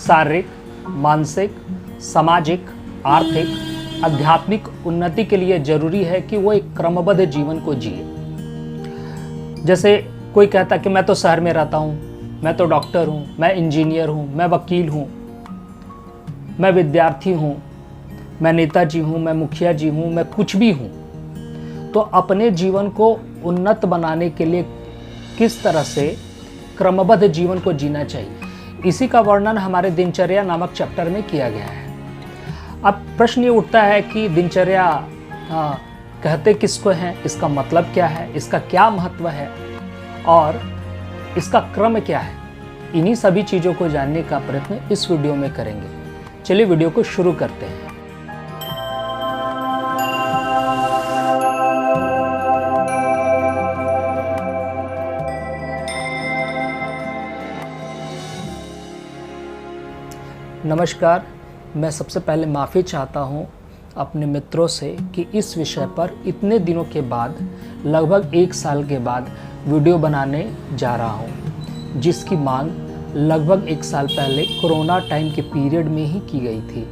शारीरिक, मानसिक, सामाजिक, आर्थिक, आध्यात्मिक उन्नति के लिए जरूरी है कि वो एक क्रमबद्ध जीवन को जिए। जैसे कोई कहता कि मैं तो शहर में रहता हूँ, मैं तो डॉक्टर हूँ, मैं इंजीनियर हूँ, मैं वकील हूँ, मैं विद्यार्थी हूँ, मैं नेताजी हूँ, मैं मुखिया जी हूँ, मैं कुछ भी हूँ। तो अपने जीवन को उन्नत बनाने के लिए किस तरह से क्रमबद्ध जीवन को जीना चाहिए, इसी का वर्णन हमारे दिनचर्या नामक चैप्टर में किया गया है। अब प्रश्न ये उठता है कि दिनचर्या कहते किसको हैं, इसका मतलब क्या है, इसका क्या महत्व है और इसका क्रम क्या है। इन्हीं सभी चीज़ों को जानने का प्रयत्न इस वीडियो में करेंगे। चलिए वीडियो को शुरू करते हैं। नमस्कार, मैं सबसे पहले माफ़ी चाहता हूँ अपने मित्रों से कि इस विषय पर इतने दिनों के बाद, लगभग 1 साल के बाद वीडियो बनाने जा रहा हूँ, जिसकी मांग लगभग 1 साल पहले कोरोना टाइम के पीरियड में ही की गई थी।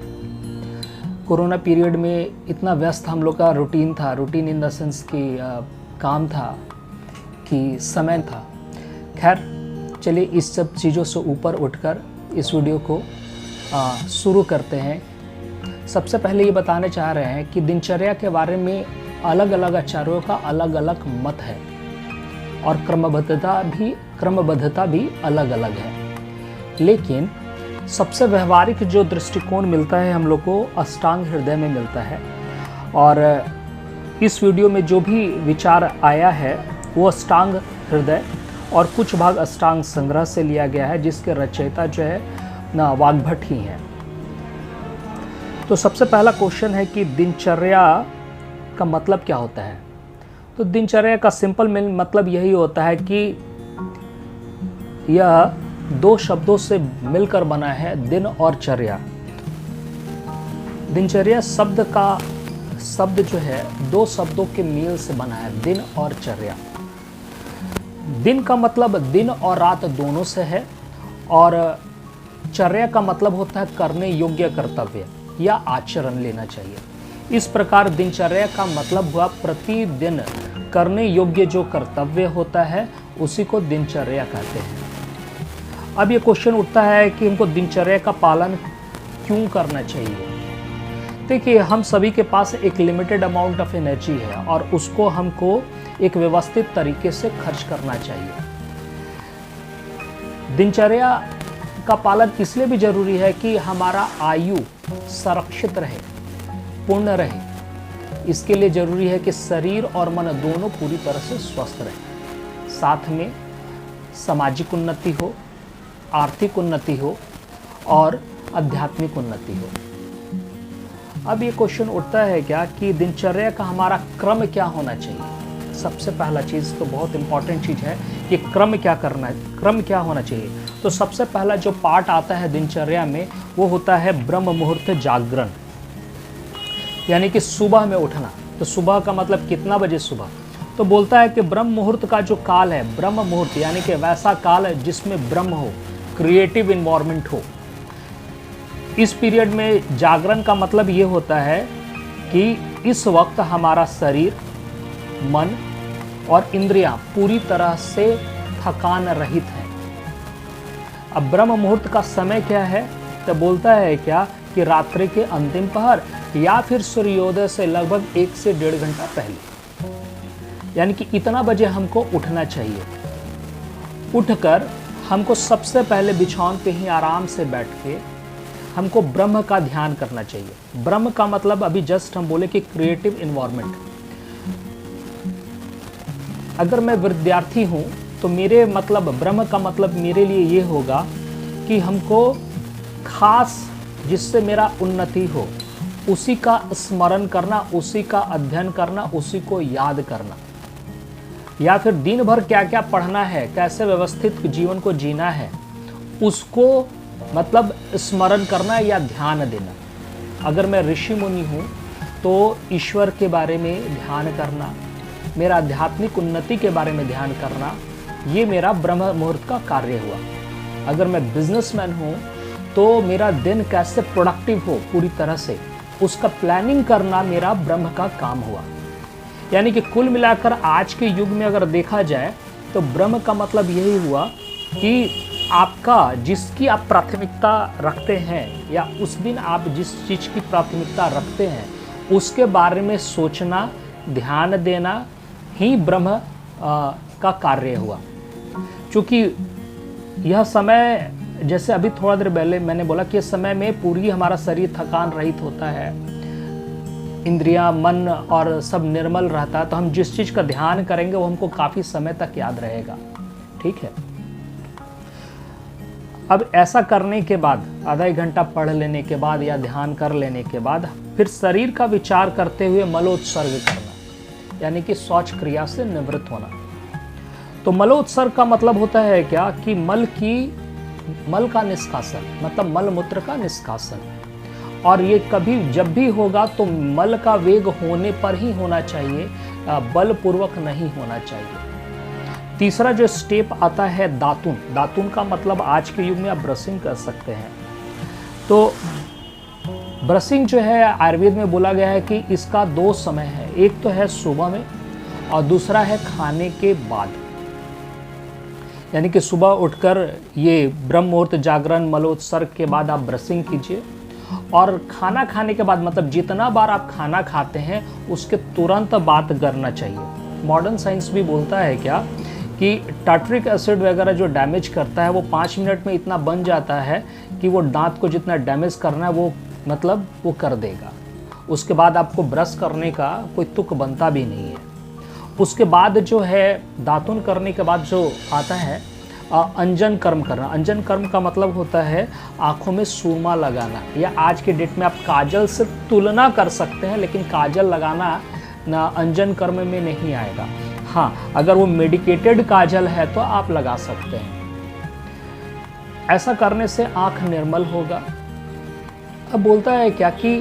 कोरोना पीरियड में इतना व्यस्त हम लोग का रूटीन था, रूटीन इन द सेंस कि काम था कि समय था। खैर चलिए इस सब चीज़ों से ऊपर उठकर इस वीडियो को शुरू करते हैं। सबसे पहले ये बताना चाह रहे हैं कि दिनचर्या के बारे में अलग अलग आचार्यों का अलग अलग मत है और क्रमबद्धता भी अलग अलग है। लेकिन सबसे व्यवहारिक जो दृष्टिकोण मिलता है हम लोग को अष्टांग हृदय में मिलता है। और इस वीडियो में जो भी विचार आया है वो अष्टांग हृदय और कुछ भाग अष्टांग संग्रह से लिया गया है, जिसके रचयिता जो है ना वाग्भट ही हैं। तो सबसे पहला क्वेश्चन है कि दिनचर्या का मतलब क्या होता है। तो दिनचर्या का सिंपल मतलब यही होता है कि यह 2 शब्दों से मिलकर बना है, दिन और चर्या। दिनचर्या शब्द जो है 2 शब्दों के मेल से बना है, दिन और चर्या। दिन का मतलब दिन और रात दोनों से है और चर्या का मतलब होता है करने योग्य कर्तव्य या आचरण लेना चाहिए। इस प्रकार दिनचर्या का मतलब हुआ प्रतिदिन करने योग्य जो कर्तव्य होता है उसी को दिनचर्या कहते हैं। अब ये क्वेश्चन उठता है कि हमको दिनचर्या का पालन क्यों करना चाहिए। देखिए, हम सभी के पास एक लिमिटेड अमाउंट ऑफ एनर्जी है और उसको हमको एक व्यवस्थित तरीके से खर्च करना चाहिए। दिनचर्या का पालन इसलिए भी जरूरी है कि हमारा आयु संरक्षित रहे, पूर्ण रहे। इसके लिए जरूरी है कि शरीर और मन दोनों पूरी तरह से स्वस्थ रहे, साथ में सामाजिक उन्नति हो, आर्थिक उन्नति हो और आध्यात्मिक उन्नति हो। अब ये क्वेश्चन उठता है क्या कि दिनचर्या का हमारा क्रम क्या होना चाहिए। सबसे पहला चीज़ तो बहुत इंपॉर्टेंट चीज़ है कि क्रम क्या होना चाहिए। तो सबसे पहला जो पार्ट आता है दिनचर्या में वो होता है ब्रह्म मुहूर्त जागरण, यानी कि सुबह में उठना। तो सुबह का मतलब कितना बजे सुबह, तो बोलता है कि ब्रह्म मुहूर्त का जो काल है, ब्रह्म मुहूर्त यानी कि वैसा काल है जिसमें ब्रह्म हो, क्रिएटिव इन्वायरमेंट हो। इस पीरियड में जागरण का मतलब ये होता है कि इस वक्त हमारा शरीर, मन और इंद्रियां पूरी तरह से थकान रहित है। अब ब्रह्म मुहूर्त का समय क्या है, तो बोलता है क्या कि रात्रि के अंतिम पहर या फिर सूर्योदय से लगभग 1 से 1.5 घंटा पहले, यानी कि इतना बजे हमको उठना चाहिए। उठकर हमको सबसे पहले बिछावन पे ही आराम से बैठ के हमको ब्रह्म का ध्यान करना चाहिए। ब्रह्म का मतलब अभी जस्ट हम बोले कि क्रिएटिव इन्वायरमेंट। अगर मैं विद्यार्थी हूँ तो मेरे मतलब ब्रह्म का मतलब मेरे लिए ये होगा कि हमको खास जिससे मेरा उन्नति हो उसी का स्मरण करना, उसी का अध्ययन करना, उसी को याद करना, या फिर दिन भर क्या क्या पढ़ना है, कैसे व्यवस्थित जीवन को जीना है, उसको मतलब स्मरण करना या ध्यान देना। अगर मैं ऋषि मुनि हूँ तो ईश्वर के बारे में ध्यान करना, मेरा आध्यात्मिक उन्नति के बारे में ध्यान करना, ये मेरा ब्रह्म मुहूर्त का कार्य हुआ। अगर मैं बिजनेसमैन हूँ तो मेरा दिन कैसे प्रोडक्टिव हो पूरी तरह से, उसका प्लानिंग करना मेरा ब्रह्म का काम हुआ। यानी कि कुल मिलाकर आज के युग में अगर देखा जाए तो ब्रह्म का मतलब यही हुआ कि आपका जिसकी आप प्राथमिकता रखते हैं या उस दिन आप जिस चीज़ की प्राथमिकता रखते हैं उसके बारे में सोचना, ध्यान देना ही ब्रह्म का कार्य हुआ। क्योंकि यह समय, जैसे अभी थोड़ा देर पहले मैंने बोला कि इस समय में पूरी हमारा शरीर थकान रहित होता है, इंद्रियां, मन और सब निर्मल रहता है, तो हम जिस चीज़ का ध्यान करेंगे वो हमको काफ़ी समय तक याद रहेगा। ठीक है। अब ऐसा करने के बाद, आधा एक घंटा पढ़ लेने के बाद या ध्यान कर लेने के बाद, फिर शरीर का विचार करते हुए मलोत्सर्ग करना, यानी कि शौच क्रिया से निवृत्त होना। तो मलोत्सर्ग का मतलब होता है क्या कि मल का निष्कासन, मतलब मल मूत्र का निष्कासन। और ये कभी जब भी होगा तो मल का वेग होने पर ही होना चाहिए, बलपूर्वक नहीं होना चाहिए। तीसरा जो स्टेप आता है दातुन। दातुन का मतलब आज के युग में आप ब्रशिंग कर सकते हैं। तो ब्रशिंग जो है आयुर्वेद में बोला गया है कि इसका 2 समय है, एक तो है सुबह में और दूसरा है खाने के बाद। यानी कि सुबह उठकर ये ब्रह्म मुहूर्त जागरण मलोत्सर्ग के बाद आप ब्रशिंग कीजिए, और खाना खाने के बाद, मतलब जितना बार आप खाना खाते हैं उसके तुरंत बाद करना चाहिए। मॉडर्न साइंस भी बोलता है क्या कि टार्ट्रिक एसिड वगैरह जो डैमेज करता है वो 5 मिनट में इतना बन जाता है कि वो दांत को जितना डैमेज करना है वो मतलब वो कर देगा। उसके बाद आपको ब्रश करने का कोई तुक बनता भी नहीं है। उसके बाद जो है दातुन करने के बाद जो आता है अंजन कर्म करना। अंजन कर्म का मतलब होता है आँखों में सुरमा लगाना, या आज के डेट में आप काजल से तुलना कर सकते हैं, लेकिन काजल लगाना ना अंजन कर्म में नहीं आएगा। हाँ, अगर वो मेडिकेटेड काजल है तो आप लगा सकते हैं। ऐसा करने से आँख निर्मल होगा। अब बोलता है क्या कि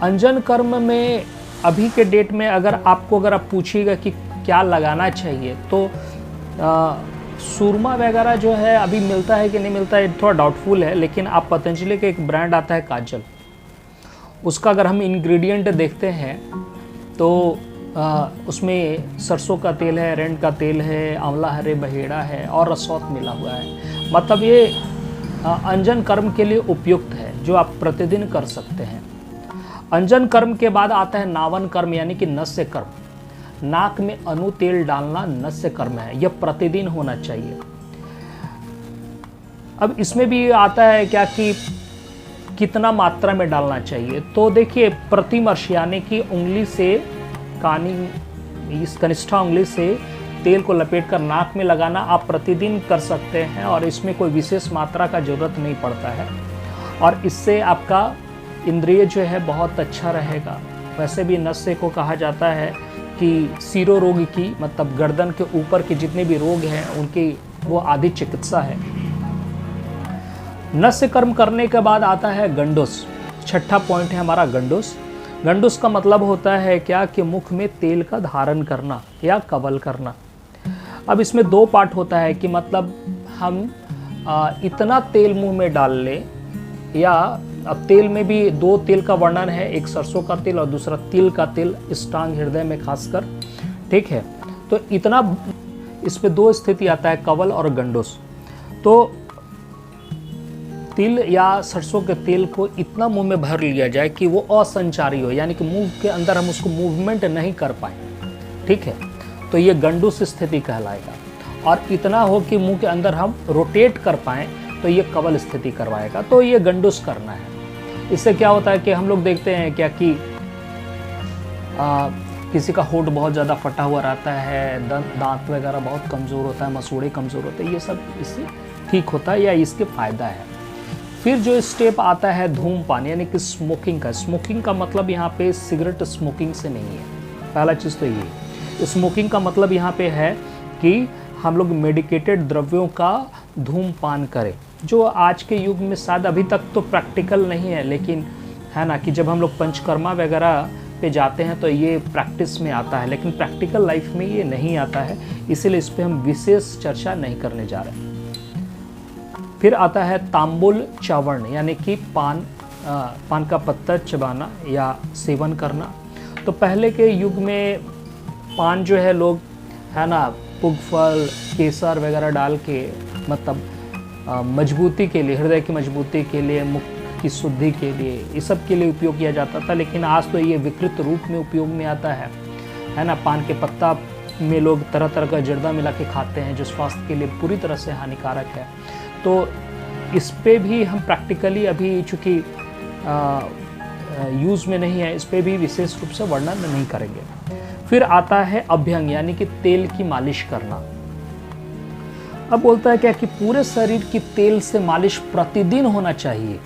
अंजन कर्म में अभी के डेट में अगर आप पूछिएगा कि क्या लगाना चाहिए, तो सुरमा वगैरह जो है अभी मिलता है कि नहीं मिलता है थोड़ा डाउटफुल है, लेकिन आप पतंजलि का एक ब्रांड आता है काजल, उसका अगर हम इंग्रेडिएंट देखते हैं तो उसमें सरसों का तेल है, रेंड का तेल है, आंवला हरे बहेड़ा है और रसौत मिला हुआ है। मतलब ये अंजन कर्म के लिए उपयुक्त है, जो आप प्रतिदिन कर सकते हैं। अंजन कर्म के बाद आता है नावन कर्म, यानी कि नस्य कर्म। नाक में अनु तेल डालना नस्य कर्म है, यह प्रतिदिन होना चाहिए। अब इसमें भी आता है क्या कि कितना मात्रा में डालना चाहिए। तो देखिए, प्रतिमर्श यानी कि उंगली से इस कनिष्ठा उंगली से तेल को लपेटकर नाक में लगाना आप प्रतिदिन कर सकते हैं, और इसमें कोई विशेष मात्रा का जरूरत नहीं पड़ता है, और इससे आपका इंद्रिय जो है बहुत अच्छा रहेगा। वैसे भी नस्य को कहा जाता है कि सिरो रोग की, मतलब गर्दन के ऊपर के जितने भी रोग हैं उनकी वो आदि चिकित्सा है। नस्य कर्म करने के बाद आता है गंडूस। छठा पॉइंट है हमारा गंडूस। गंडूस का मतलब होता है क्या कि मुख में तेल का धारण करना या कवल करना। अब इसमें 2 पार्ट होता है कि मतलब हम इतना तेल मुंह में डाल ले, या अब तेल में भी 2 तेल का वर्णन है, एक सरसों का तेल और दूसरा तिल का तेल, स्टांग हृदय में खासकर। ठीक है, तो इतना, इसमें 2 स्थिति आता है, कवल और गंडूस। तो तिल या सरसों के तेल को इतना मुंह में भर लिया जाए कि वो असंचारी हो, यानी कि मुंह के अंदर हम उसको मूवमेंट नहीं कर पाए। ठीक है, तो ये गंडूस स्थिति कहलाएगा। और इतना हो कि मुंह के अंदर हम रोटेट कर पाएँ तो ये कवल स्थिति करवाएगा। तो ये गंडूस करना है। इससे क्या होता है कि हम लोग देखते हैं क्या कि किसी का होंठ बहुत ज़्यादा फटा हुआ रहता है, दांत वगैरह बहुत कमज़ोर होता है, मसूड़े कमज़ोर होते हैं, ये सब इससे ठीक होता है या इसके फ़ायदा है। फिर जो स्टेप आता है धूमपान, यानी कि स्मोकिंग का। स्मोकिंग का मतलब यहाँ पे सिगरेट स्मोकिंग से नहीं है, पहला चीज़ तो ये। स्मोकिंग का मतलब यहाँ पे है कि हम लोग मेडिकेटेड द्रव्यों का धूमपान करें, जो आज के युग में शायद अभी तक तो प्रैक्टिकल नहीं है, लेकिन है ना कि जब हम लोग पंचकर्मा वगैरह पे जाते हैं तो ये प्रैक्टिस में आता है, लेकिन प्रैक्टिकल लाइफ में ये नहीं आता है, इसीलिए इस पर हम विशेष चर्चा नहीं करने जा रहे हैं। फिर आता है तांबुल च्यवण, यानी कि पान का पत्ता चबाना या सेवन करना। तो पहले के युग में पान जो है लोग, है ना, पुगफल, केसर वगैरह डाल के, मतलब मजबूती के लिए, हृदय की मजबूती के लिए, मुख की शुद्धि के लिए, इस सब के लिए उपयोग किया जाता था। लेकिन आज तो ये विकृत रूप में उपयोग में आता है ना। पान के पत्ता में लोग तरह तरह का जर्दा मिला के खाते हैं, जो स्वास्थ्य के लिए पूरी तरह से हानिकारक है। तो इस पे भी हम प्रैक्टिकली अभी चूँकि यूज़ में नहीं है, इस पे भी विशेष रूप से वर्णन नहीं करेंगे। फिर आता है अभ्यंग, यानी कि तेल की मालिश करना। अब बोलता है क्या कि पूरे शरीर की तेल से मालिश प्रतिदिन होना चाहिए,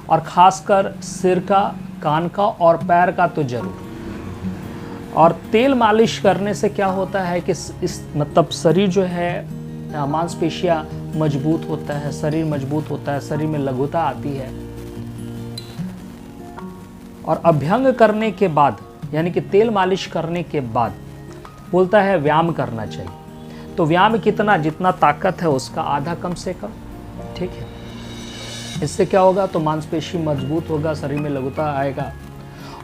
और खासकर सिर का, कान का और पैर का तो जरूर। और तेल मालिश करने से क्या होता है कि इस मतलब शरीर जो है, मांसपेशियां मजबूत होता है, शरीर मजबूत होता है, शरीर में लघुता आती है। और अभ्यंग करने के बाद, यानी कि तेल मालिश करने के बाद बोलता है व्यायाम करना चाहिए। तो व्यायाम कितना, जितना ताकत है उसका आधा कम से कम, ठीक है। इससे क्या होगा, तो मांसपेशी मजबूत होगा, शरीर में लघुता आएगा।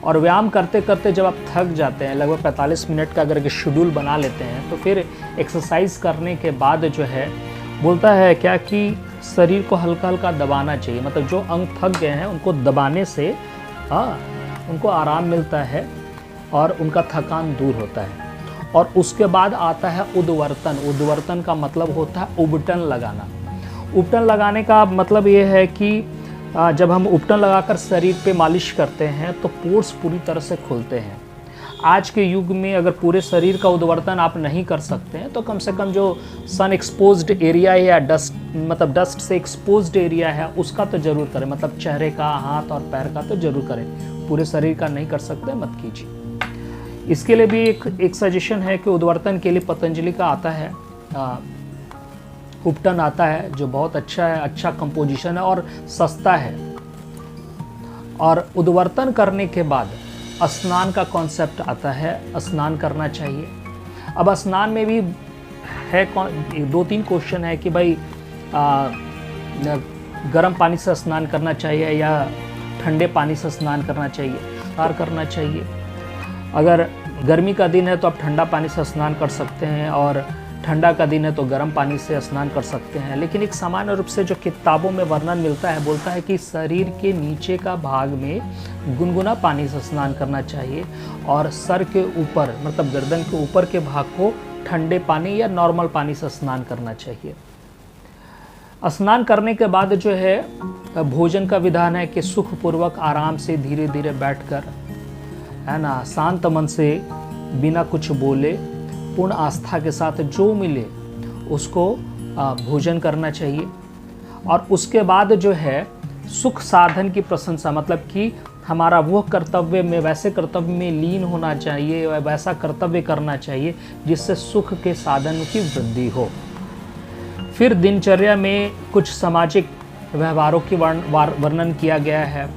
और व्यायाम करते करते जब आप थक जाते हैं, लगभग 45 मिनट का अगर शेड्यूल बना लेते हैं, तो फिर एक्सरसाइज करने के बाद जो है बोलता है क्या कि शरीर को हल्का हल्का दबाना चाहिए। मतलब जो अंग थक गए हैं उनको दबाने से उनको आराम मिलता है और उनका थकान दूर होता है। और उसके बाद आता है उद्वर्तन। उद्वर्तन का मतलब होता है उबटन लगाना। उबटन लगाने का मतलब ये है कि जब हम उपटन लगाकर शरीर पे मालिश करते हैं तो पोर्स पूरी तरह से खुलते हैं। आज के युग में अगर पूरे शरीर का उद्वर्तन आप नहीं कर सकते हैं तो कम से कम जो सन एक्सपोज्ड एरिया है या डस्ट से एक्सपोज्ड एरिया है उसका तो जरूर करें। मतलब चेहरे का, हाथ और पैर का तो जरूर करें। पूरे शरीर का नहीं कर सकते मत कीजिए। इसके लिए भी एक सजेशन है कि उद्वर्तन के लिए पतंजलि का आता है, उपटन आता है, जो बहुत अच्छा है, अच्छा कंपोजिशन है और सस्ता है। और उद्वर्तन करने के बाद स्नान का कॉन्सेप्ट आता है, स्नान करना चाहिए। अब स्नान में भी है 2-3 क्वेश्चन है कि भाई गर्म पानी से स्नान करना चाहिए या ठंडे पानी से स्नान करना चाहिए। अगर गर्मी का दिन है तो आप ठंडा पानी से स्नान कर सकते हैं और ठंडा का दिन है तो गर्म पानी से स्नान कर सकते हैं। लेकिन एक सामान्य रूप से जो किताबों में वर्णन मिलता है, बोलता है कि शरीर के नीचे का भाग में गुनगुना पानी से स्नान करना चाहिए और सर के ऊपर, मतलब गर्दन के ऊपर के भाग को ठंडे पानी या नॉर्मल पानी से स्नान करना चाहिए। स्नान करने के बाद जो है भोजन का विधान है कि सुखपूर्वक आराम से धीरे धीरे बैठकर, है ना, शांत मन से बिना कुछ बोले पूर्ण आस्था के साथ जो मिले उसको भोजन करना चाहिए। और उसके बाद जो है सुख साधन की प्रशंसा, मतलब कि हमारा वो कर्तव्य में, वैसे कर्तव्य में लीन होना चाहिए, वैसा कर्तव्य करना चाहिए जिससे सुख के साधन की वृद्धि हो। फिर दिनचर्या में कुछ सामाजिक व्यवहारों की वर्णन किया गया है।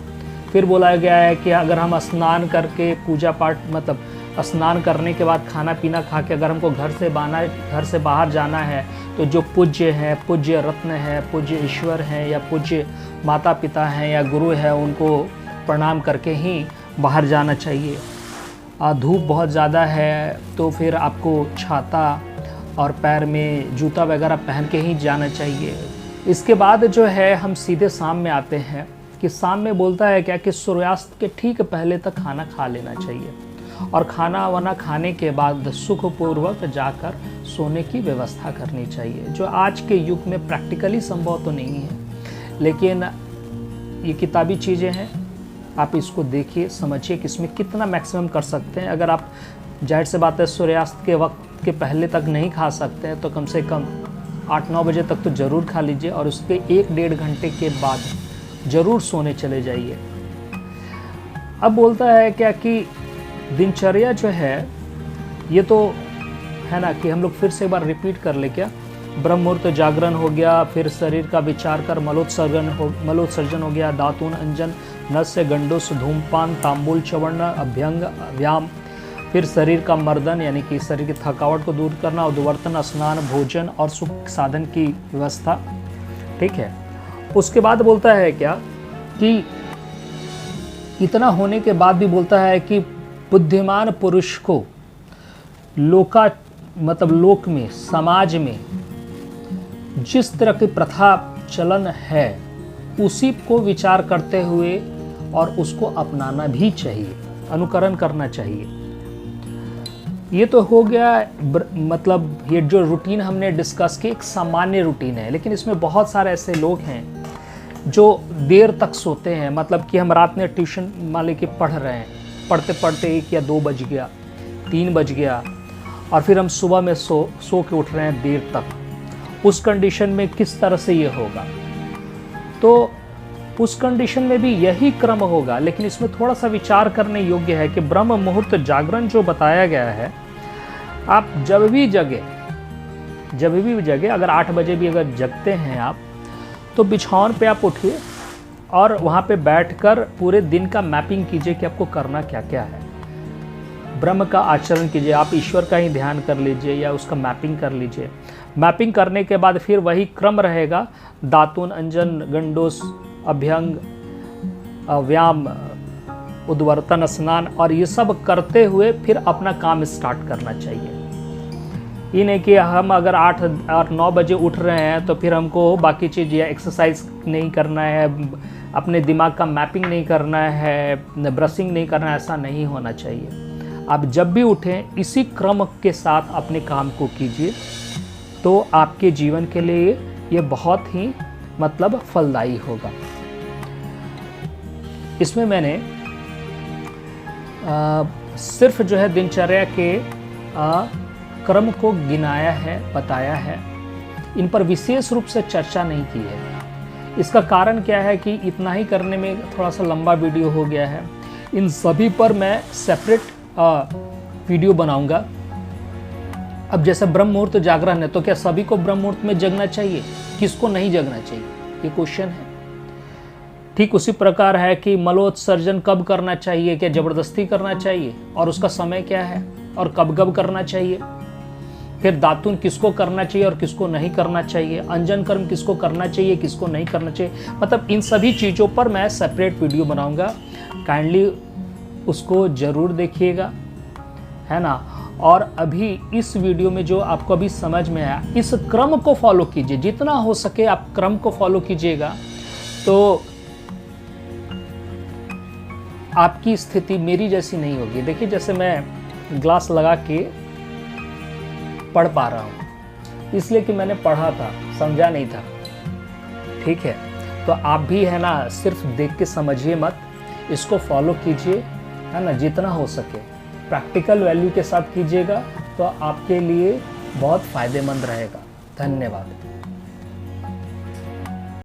फिर बोला गया है कि अगर हम स्नान करके पूजा पाठ, मतलब स्नान करने के बाद खाना पीना खा के अगर हमको घर से बाहर जाना है तो जो पूज्य है, पूज्य रत्न है, पूज्य ईश्वर हैं या पूज्य माता पिता हैं या गुरु है, उनको प्रणाम करके ही बाहर जाना चाहिए। धूप बहुत ज़्यादा है तो फिर आपको छाता और पैर में जूता वगैरह पहन के ही जाना चाहिए। इसके बाद जो है हम सीधे शाम में आते हैं कि शाम में बोलता है क्या कि सूर्यास्त के ठीक पहले तक खाना खा लेना चाहिए और खाना वाना खाने के बाद सुखपूर्वक जाकर सोने की व्यवस्था करनी चाहिए, जो आज के युग में प्रैक्टिकली संभव तो नहीं है, लेकिन ये किताबी चीज़ें हैं। आप इसको देखिए, समझिए कि इसमें कितना मैक्सिमम कर सकते हैं। अगर आप, जाहिर से बात है, सूर्यास्त के वक्त के पहले तक नहीं खा सकते हैं तो कम से कम 8-9 बजे तक तो ज़रूर खा लीजिए और उसके 1-1.5 घंटे के बाद ज़रूर सोने चले जाइए। अब बोलता है क्या कि दिनचर्या जो है ये तो है ना, कि हम लोग फिर से एक बार रिपीट कर ले क्या। ब्रह्म मुहूर्त जागरण हो गया, फिर शरीर का विचार कर मलोत्सर्जन हो गया, दातून अंजन, नस्य गंडुस, धूमपान, तांबुल च्यवण, अभ्यंग, व्यायाम, फिर शरीर का मर्दन यानी कि शरीर की थकावट को दूर करना, उद्वर्तन, स्नान, भोजन और सुख साधन की व्यवस्था, ठीक है। उसके बाद बोलता है क्या कि इतना होने के बाद भी बोलता है कि बुद्धिमान पुरुष को लोक में, समाज में जिस तरह की प्रथा चलन है उसी को विचार करते हुए और उसको अपनाना भी चाहिए, अनुकरण करना चाहिए। ये तो हो गया मतलब ये जो रूटीन हमने डिस्कस की एक सामान्य रूटीन है, लेकिन इसमें बहुत सारे ऐसे लोग हैं जो देर तक सोते हैं। मतलब कि हम रात में ट्यूशन मान लेके पढ़ रहे हैं, पढ़ते पढ़ते 1 या 2 बज गया, 3 बज गया, और फिर हम सुबह में सो के उठ रहे हैं देर तक। उस कंडीशन में किस तरह से ये होगा? तो उस कंडीशन में भी यही क्रम होगा, लेकिन इसमें थोड़ा सा विचार करने योग्य है कि ब्रह्म मुहूर्त जागरण जो बताया गया है, आप जब भी जगे, अगर 8 बजे भी अगर जगते हैं आप, तो बिछावन पे आप उठिए और वहाँ पे बैठकर पूरे दिन का मैपिंग कीजिए कि आपको करना क्या क्या है। ब्रह्म का आचरण कीजिए, आप ईश्वर का ही ध्यान कर लीजिए या उसका मैपिंग कर लीजिए। मैपिंग करने के बाद फिर वही क्रम रहेगा, दातुन, अंजन, गंडोस, अभ्यंग, व्यायाम, उद्वर्तन, स्नान, और ये सब करते हुए फिर अपना काम स्टार्ट करना चाहिए। ये नहीं कि हम अगर 8-9 बजे उठ रहे हैं तो फिर हमको बाकी चीज़ या एक्सरसाइज नहीं करना है, अपने दिमाग का मैपिंग नहीं करना है, ब्रशिंग नहीं करना है, ऐसा नहीं होना चाहिए। आप जब भी उठें इसी क्रम के साथ अपने काम को कीजिए, तो आपके जीवन के लिए ये बहुत ही मतलब फलदायी होगा। इसमें मैंने सिर्फ जो है दिनचर्या के क्रम को गिनाया है, बताया है, इन पर विशेष रूप से चर्चा नहीं की है। इसका कारण क्या है कि इतना ही करने में थोड़ा सा लंबा वीडियो हो गया है। इन सभी पर मैं सेपरेट वीडियो बनाऊंगा। अब जैसे ब्रह्म मुहूर्त जागरण है, तो क्या सभी को ब्रह्म मुहूर्त में जगना चाहिए? किसको नहीं जगना चाहिए, ये क्वेश्चन है। ठीक उसी प्रकार है कि मलोत्सर्जन कब करना चाहिए, क्या जबरदस्ती करना चाहिए, और उसका समय क्या है, और कब कब करना चाहिए। फिर दातुन किसको करना चाहिए और किसको नहीं करना चाहिए, अंजन कर्म किसको करना चाहिए, किसको नहीं करना चाहिए। मतलब इन सभी चीज़ों पर मैं सेपरेट वीडियो बनाऊंगा, काइंडली उसको ज़रूर देखिएगा, है ना। और अभी इस वीडियो में जो आपको अभी समझ में आया, इस क्रम को फॉलो कीजिए, जितना हो सके आप क्रम को फॉलो कीजिएगा, तो आपकी स्थिति मेरी जैसी नहीं होगी। देखिए, जैसे मैं ग्लास लगा के पढ़ पा रहा हूँ, इसलिए कि मैंने पढ़ा था, समझा नहीं था। ठीक है, तो आप भी है ना, सिर्फ देख के समझिए मत, इसको फॉलो कीजिए, है ना, जितना हो सके प्रैक्टिकल वैल्यू के साथ कीजिएगा, तो आपके लिए बहुत फ़ायदेमंद रहेगा। धन्यवाद।